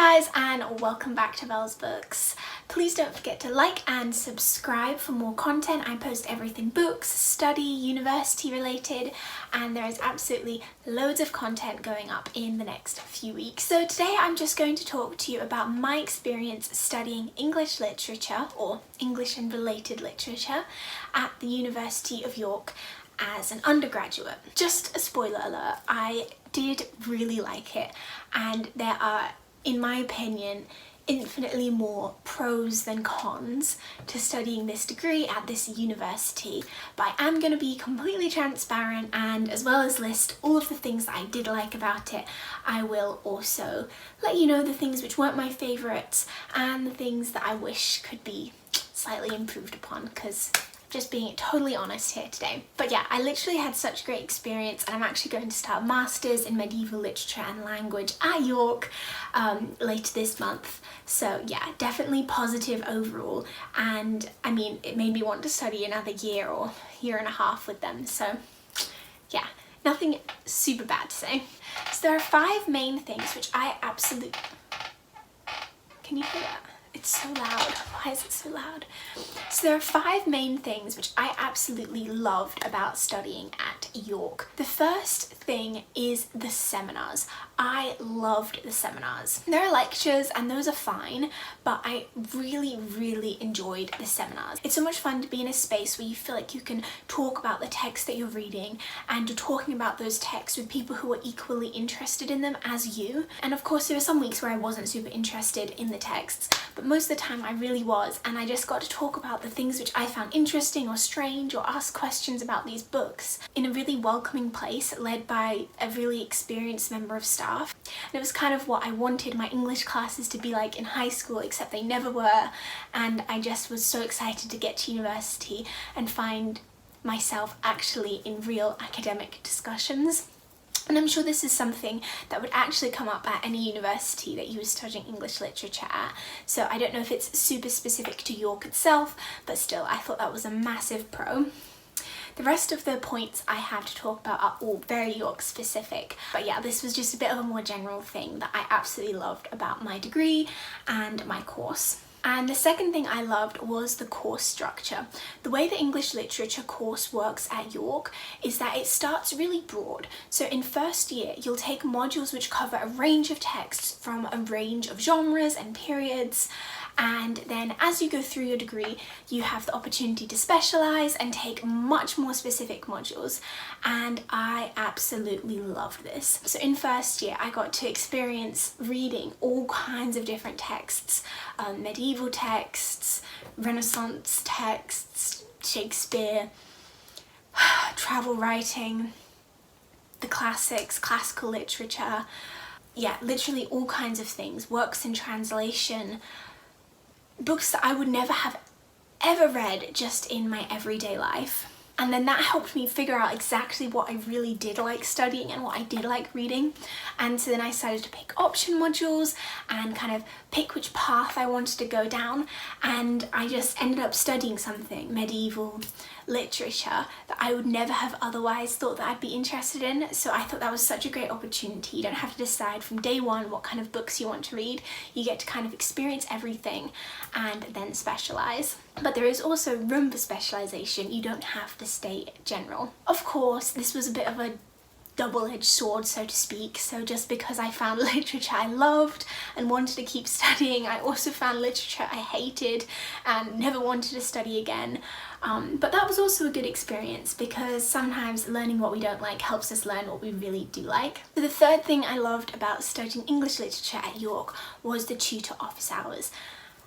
guys, and welcome back to Belle's Books. Please don't forget to like and subscribe for more content. I post everything books, study, university related, and there is absolutely loads of content going up in the next few weeks. So today I'm just going to talk to you about my experience studying English literature or English and related literature at the University of York as an undergraduate. Just a spoiler alert, I did really like it, and there are, in my opinion, infinitely more pros than cons to studying this degree at this university, but I am going to be completely transparent, and as well as list all of the things that I did like about it, I will also let you know the things which weren't my favourites and the things that I wish could be slightly improved upon, because just being totally honest here today. But yeah, I literally had such a great experience, and I'm actually going to start a master's in medieval literature and language at York later this month. So yeah, definitely positive overall, and I mean, it made me want to study another year or year and a half with them. So yeah, nothing super bad to say. So there are 5 main things which I absolutely... Can you hear that? It's so loud. Why is it so loud? So there are 5 main things which I absolutely loved about studying at York. The first thing is the seminars. I loved the seminars. There are lectures and those are fine, but I really enjoyed the seminars. It's so much fun to be in a space where you feel like you can talk about the text that you're reading, and you're talking about those texts with people who are equally interested in them as you. And of course there were some weeks where I wasn't super interested in the texts, but most of the time I really was, and I just got to talk about the things which I found interesting or strange, or ask questions about these books in a really welcoming place led by a really experienced member of staff. And it was kind of what I wanted my English classes to be like in high school, except they never were, and I just was so excited to get to university and find myself actually in real academic discussions. And I'm sure this is something that would actually come up at any university that you were studying English literature at. So I don't know if it's super specific to York itself, but still I thought that was a massive pro. The rest of the points I have to talk about are all very York specific. But yeah, this was just a bit of a more general thing that I absolutely loved about my degree and my course. And the second thing I loved was the course structure. The way the English literature course works at York is that it starts really broad. So in first year, you'll take modules which cover a range of texts from a range of genres and periods. And then as you go through your degree, you have the opportunity to specialise and take much more specific modules. And I absolutely loved this. So in first year, I got to experience reading all kinds of different texts, medieval texts, Renaissance texts, Shakespeare, travel writing, the classics, classical literature, yeah, literally all kinds of things, works in translation, books that I would never have ever read just in my everyday life. And then that helped me figure out exactly what I really did like studying and what I did like reading. And so then I started to pick option modules and kind of pick which path I wanted to go down. And I just ended up studying something, medieval literature, that I would never have otherwise thought that I'd be interested in. So I thought that was such a great opportunity. You don't have to decide from day one what kind of books you want to read. You get to kind of experience everything and then specialise. But there is also room for specialisation. You don't have to stay general. Of course, this was a bit of a double-edged sword, so to speak. So just because I found literature I loved and wanted to keep studying, I also found literature I hated and never wanted to study again. But that was also a good experience, because sometimes learning what we don't like helps us learn what we really do like. So the third thing I loved about studying English literature at York was the tutor office hours.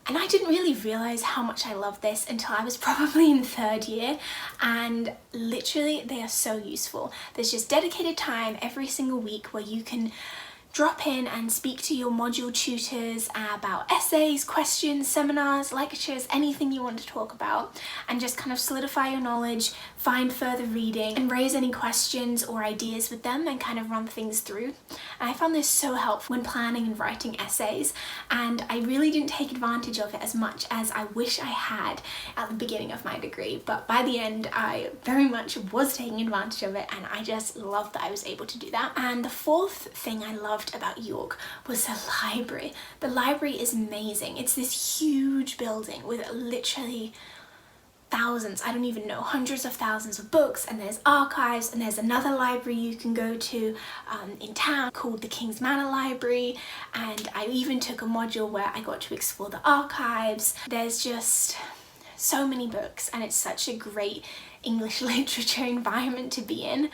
And I didn't really realise how much I loved this until I was probably in 3rd year, and literally they are so useful. There's just dedicated time every single week where you can drop in and speak to your module tutors about essays, questions, seminars, lectures, anything you want to talk about, and just kind of solidify your knowledge, find further reading, and raise any questions or ideas with them and kind of run things through. And I found this so helpful when planning and writing essays, and I really didn't take advantage of it as much as I wish I had at the beginning of my degree, but by the end I very much was taking advantage of it, and I just loved that I was able to do that. And the fourth thing I loved loved about York was the library. The library is amazing. It's this huge building with literally thousands, I don't even know, hundreds of thousands of books, and there's archives, and there's another library you can go to in town called the King's Manor Library, and I even took a module where I got to explore the archives. There's just so many books, and it's such a great English literature environment to be in,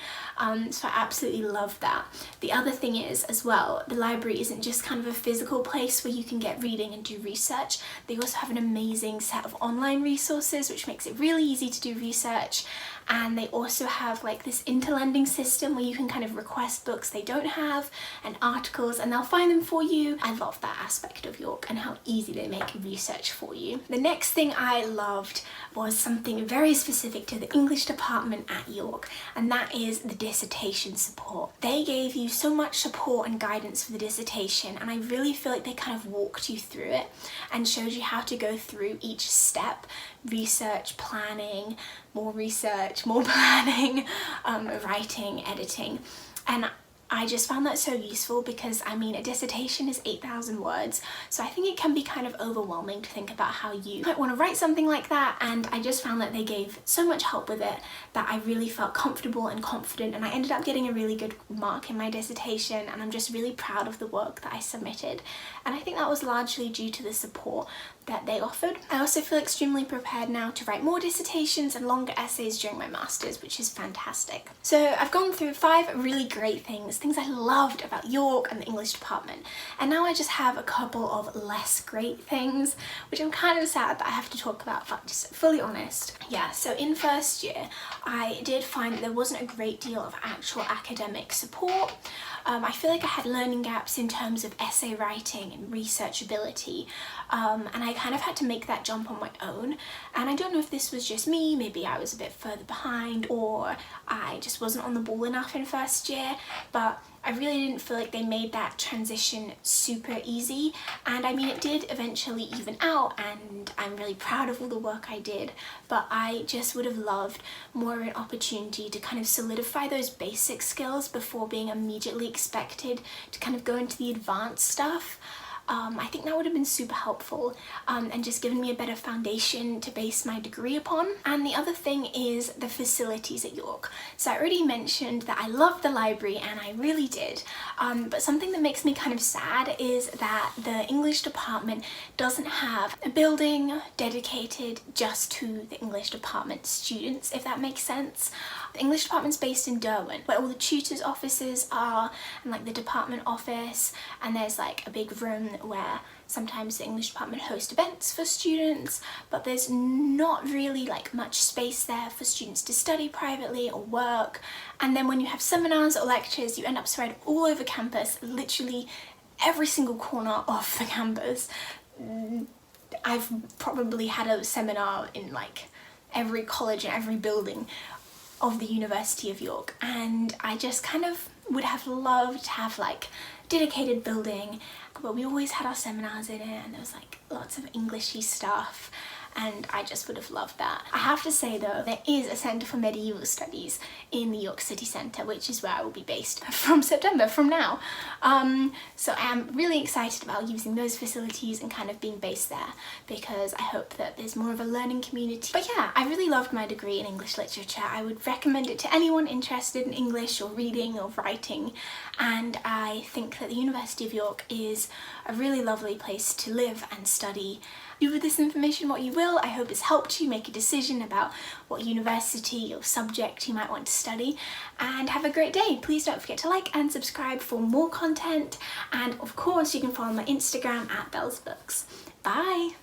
so I absolutely love that. The other thing is as well, the library isn't just kind of a physical place where you can get reading and do research. They also have an amazing set of online resources which makes it really easy to do research, and they also have like this interlending system where you can kind of request books they don't have and articles, and they'll find them for you. I love that aspect of York and how easy they make research for you. The next thing I loved was something very specific to the English department at York, and that is the dissertation support. They gave you so much support and guidance for the dissertation, and I really feel like they kind of walked you through it and showed you how to go through each step: research, planning, more research, more planning, writing, editing. And I just found that so useful because, I mean, a dissertation is 8,000 words, so I think it can be kind of overwhelming to think about how you might want to write something like that, and I just found that they gave so much help with it that I really felt comfortable and confident, and I ended up getting a really good mark in my dissertation, and I'm just really proud of the work that I submitted, and I think that was largely due to the support that they offered. I also feel extremely prepared now to write more dissertations and longer essays during my masters, which is fantastic. So I've gone through 5 really great things I loved about York and the English department, and now I just have a couple of less great things, which I'm kind of sad that I have to talk about, but just fully honest. Yeah, so in first year I did find that there wasn't a great deal of actual academic support. I feel like I had learning gaps in terms of essay writing and research ability, and I kind of had to make that jump on my own, and I don't know if this was just me, maybe I was a bit further behind, or I just wasn't on the ball enough in first year, but I really didn't feel like they made that transition super easy, and I mean, it did eventually even out, and I'm really proud of all the work I did, but I just would have loved more of an opportunity to kind of solidify those basic skills before being immediately expected to kind of go into the advanced stuff. I think that would have been super helpful, and just given me a better foundation to base my degree upon. And the other thing is the facilities at York. So I already mentioned that I loved the library, and I really did, but something that makes me kind of sad is that the English department doesn't have a building dedicated just to the English department students, if that makes sense. The English department's based in Derwent, where all the tutors' offices are, and like the department office, and there's like a big room where sometimes the English department hosts events for students, but there's not really like much space there for students to study privately or work. And then when you have seminars or lectures, you end up spread all over campus, literally every single corner of the campus. I've probably had a seminar in like every college and every building of the University of York, and I just kind of would have loved to have like dedicated building, but we always had our seminars in it, and there was like lots of Englishy stuff, and I just would have loved that. I have to say though, there is a Centre for Medieval Studies in the York City Centre, which is where I will be based from September, from now. So I am really excited about using those facilities and kind of being based there, because I hope that there's more of a learning community. But yeah, I really loved my degree in English literature. I would recommend it to anyone interested in English or reading or writing, and I think that the University of York is a really lovely place to live and study. Do with this information what you will. I hope it's helped you make a decision about what university or subject you might want to study, and have a great day. Please don't forget to like and subscribe for more content, and of course you can follow my Instagram at Bells Books. Bye!